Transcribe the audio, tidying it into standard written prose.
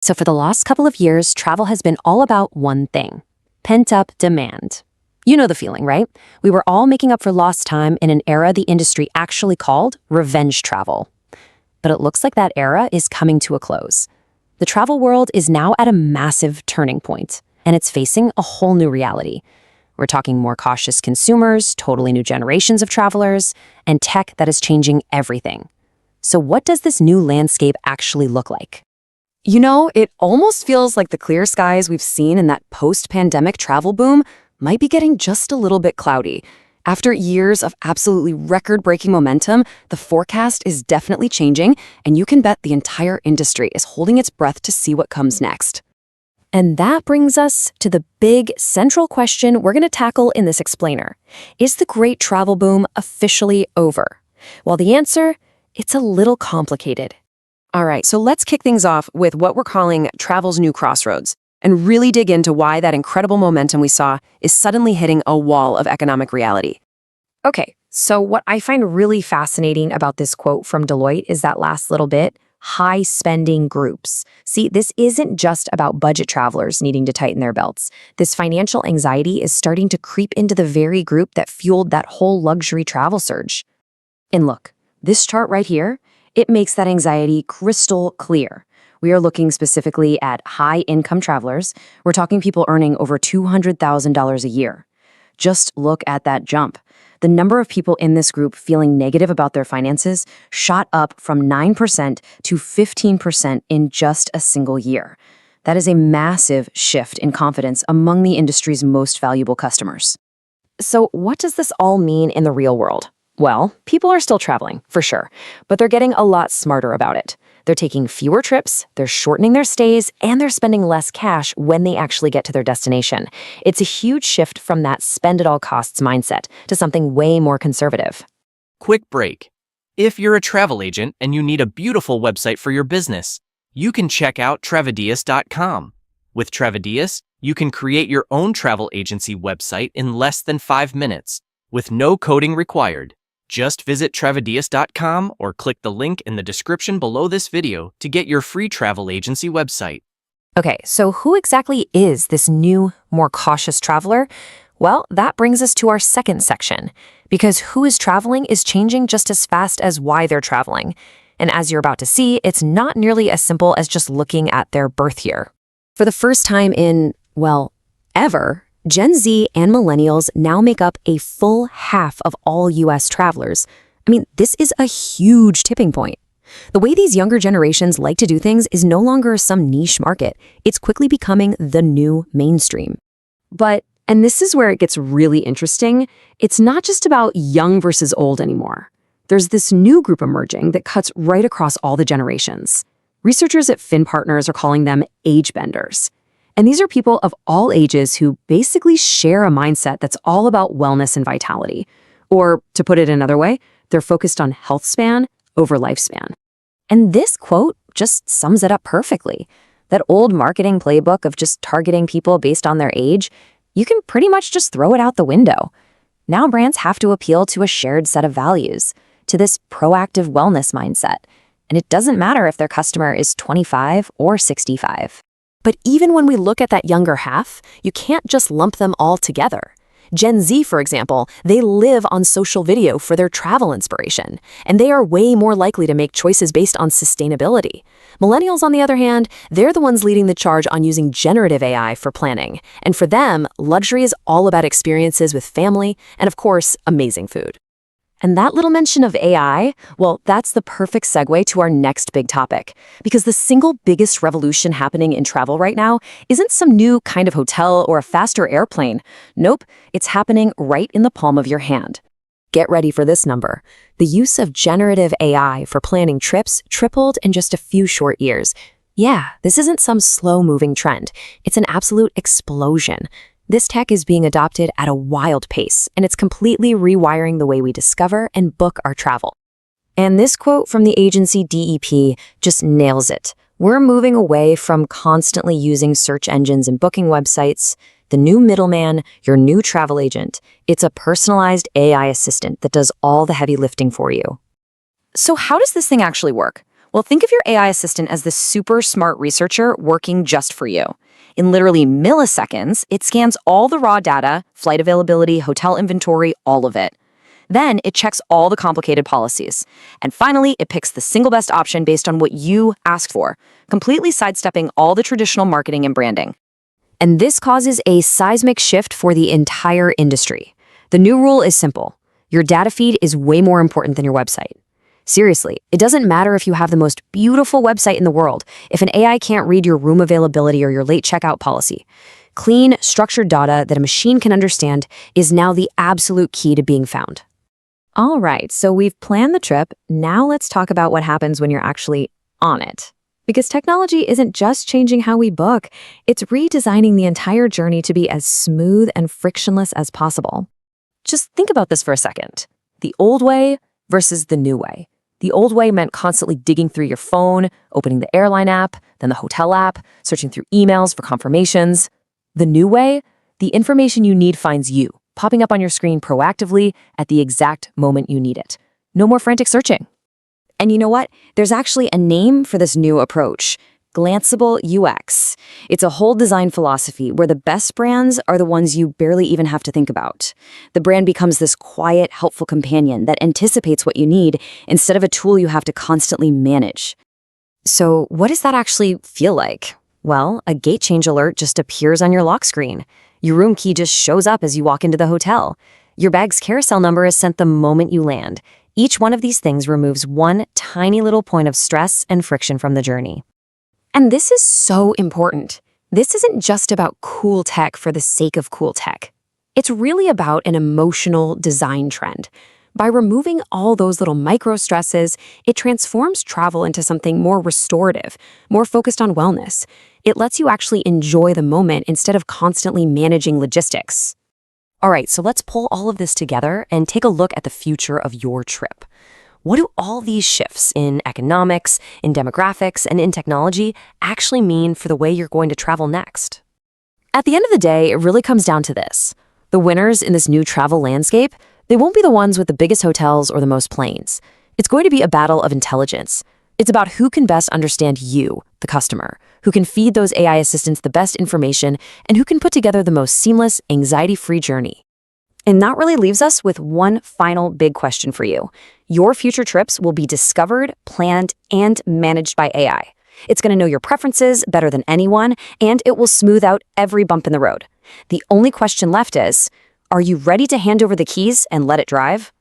So for the last couple of years, travel has been all about one thing: pent-up demand. You know the feeling, right? We were all making up for lost time in an era the industry actually called revenge travel. But it looks like that era is coming to a close. The travel world is now at a massive turning point, and it's facing a whole new reality. We're talking more cautious consumers, totally new generations of travelers, and tech that is changing everything. So what does this new landscape actually look like? You know, it almost feels like the clear skies we've seen in that post-pandemic travel boom might be getting just a little bit cloudy. After years of absolutely record-breaking momentum, the forecast is definitely changing, and you can bet the entire industry is holding its breath to see what comes next. And that brings us to the big central question we're going to tackle in this explainer. Is the great travel boom officially over? Well, the answer, it's a little complicated. All right, so let's kick things off with what we're calling travel's new crossroads and really dig into why that incredible momentum we saw is suddenly hitting a wall of economic reality. Okay, so what I find really fascinating about this quote from Deloitte is that last little bit: high-spending groups. See, this isn't just about budget travelers needing to tighten their belts. This financial anxiety is starting to creep into the very group that fueled that whole luxury travel surge. And look, this chart right here, it makes that anxiety crystal clear. We are looking specifically at high-income travelers. We're talking people earning over $200,000 a year. Just look at that jump. The number of people in this group feeling negative about their finances shot up from 9% to 15% in just a single year. That is a massive shift in confidence among the industry's most valuable customers. So what does this all mean in the real world? Well, people are still traveling, for sure, but they're getting a lot smarter about it. They're taking fewer trips, they're shortening their stays, and they're spending less cash when they actually get to their destination. It's a huge shift from that spend-at-all-costs mindset to something way more conservative. Quick break. If you're a travel agent and you need a beautiful website for your business, you can check out Travadias.com. With Travadias, you can create your own travel agency website in less than 5 minutes, with no coding required. Just visit Travadias.com or click the link in the description below this video to get your free travel agency website. Okay, so who exactly is this new, more cautious traveler? Well, that brings us to our second section, because who is traveling is changing just as fast as why they're traveling. And as you're about to see, it's not nearly as simple as just looking at their birth year. For the first time in, well, ever, Gen Z and millennials now make up a full half of all U.S. travelers. I mean, this is a huge tipping point. The way these younger generations like to do things is no longer some niche market. It's quickly becoming the new mainstream. But, and this is where it gets really interesting, it's not just about young versus old anymore. There's this new group emerging that cuts right across all the generations. Researchers at FinPartners are calling them age benders. And these are people of all ages who basically share a mindset that's all about wellness and vitality. Or, to put it another way, they're focused on health span over lifespan. And this quote just sums it up perfectly. That old marketing playbook of just targeting people based on their age, you can pretty much just throw it out the window. Now brands have to appeal to a shared set of values, to this proactive wellness mindset. And it doesn't matter if their customer is 25 or 65. But even when we look at that younger half, you can't just lump them all together. Gen Z, for example, they live on social video for their travel inspiration, and they are way more likely to make choices based on sustainability. Millennials, on the other hand, they're the ones leading the charge on using generative AI for planning. And for them, luxury is all about experiences with family and, of course, amazing food. And that little mention of AI, well, that's the perfect segue to our next big topic. Because the single biggest revolution happening in travel right now isn't some new kind of hotel or a faster airplane. Nope, it's happening right in the palm of your hand. Get ready for this number. The use of generative AI for planning trips tripled in just a few short years. Yeah, this isn't some slow-moving trend. It's an absolute explosion. This tech is being adopted at a wild pace, and it's completely rewiring the way we discover and book our travel. And this quote from the agency DEP just nails it. We're moving away from constantly using search engines and booking websites. The new middleman, your new travel agent, it's a personalized AI assistant that does all the heavy lifting for you. So how does this thing actually work? Well, think of your AI assistant as the super smart researcher working just for you. In literally milliseconds, it scans all the raw data, flight availability, hotel inventory, all of it. Then it checks all the complicated policies. And finally, it picks the single best option based on what you asked for, completely sidestepping all the traditional marketing and branding. And this causes a seismic shift for the entire industry. The new rule is simple. Your data feed is way more important than your website. Seriously, it doesn't matter if you have the most beautiful website in the world if an AI can't read your room availability or your late checkout policy. Clean, structured data that a machine can understand is now the absolute key to being found. All right, so we've planned the trip. Now let's talk about what happens when you're actually on it. Because technology isn't just changing how we book, it's redesigning the entire journey to be as smooth and frictionless as possible. Just think about this for a second. The old way versus the new way. The old way meant constantly digging through your phone, opening the airline app, then the hotel app, searching through emails for confirmations. The new way, the information you need finds you, popping up on your screen proactively at the exact moment you need it. No more frantic searching. And you know what? There's actually a name for this new approach. Glanceable UX. It's a whole design philosophy where the best brands are the ones you barely even have to think about. The brand becomes this quiet, helpful companion that anticipates what you need instead of a tool you have to constantly manage. So what does that actually feel like? Well, a gate change alert just appears on your lock screen. Your room key just shows up as you walk into the hotel. Your bag's carousel number is sent the moment you land. Each one of these things removes one tiny little point of stress and friction from the journey. And this is so important. This isn't just about cool tech for the sake of cool tech. It's really about an emotional design trend. By removing all those little micro stresses, it transforms travel into something more restorative, more focused on wellness. It lets you actually enjoy the moment instead of constantly managing logistics. All right, so let's pull all of this together and take a look at the future of your trip. What do all these shifts in economics, in demographics, and in technology actually mean for the way you're going to travel next? At the end of the day, it really comes down to this. The winners in this new travel landscape, they won't be the ones with the biggest hotels or the most planes. It's going to be a battle of intelligence. It's about who can best understand you, the customer, who can feed those AI assistants the best information, and who can put together the most seamless, anxiety-free journey. And that really leaves us with one final big question for you. Your future trips will be discovered, planned, and managed by AI. It's going to know your preferences better than anyone, and it will smooth out every bump in the road. The only question left is, are you ready to hand over the keys and let it drive?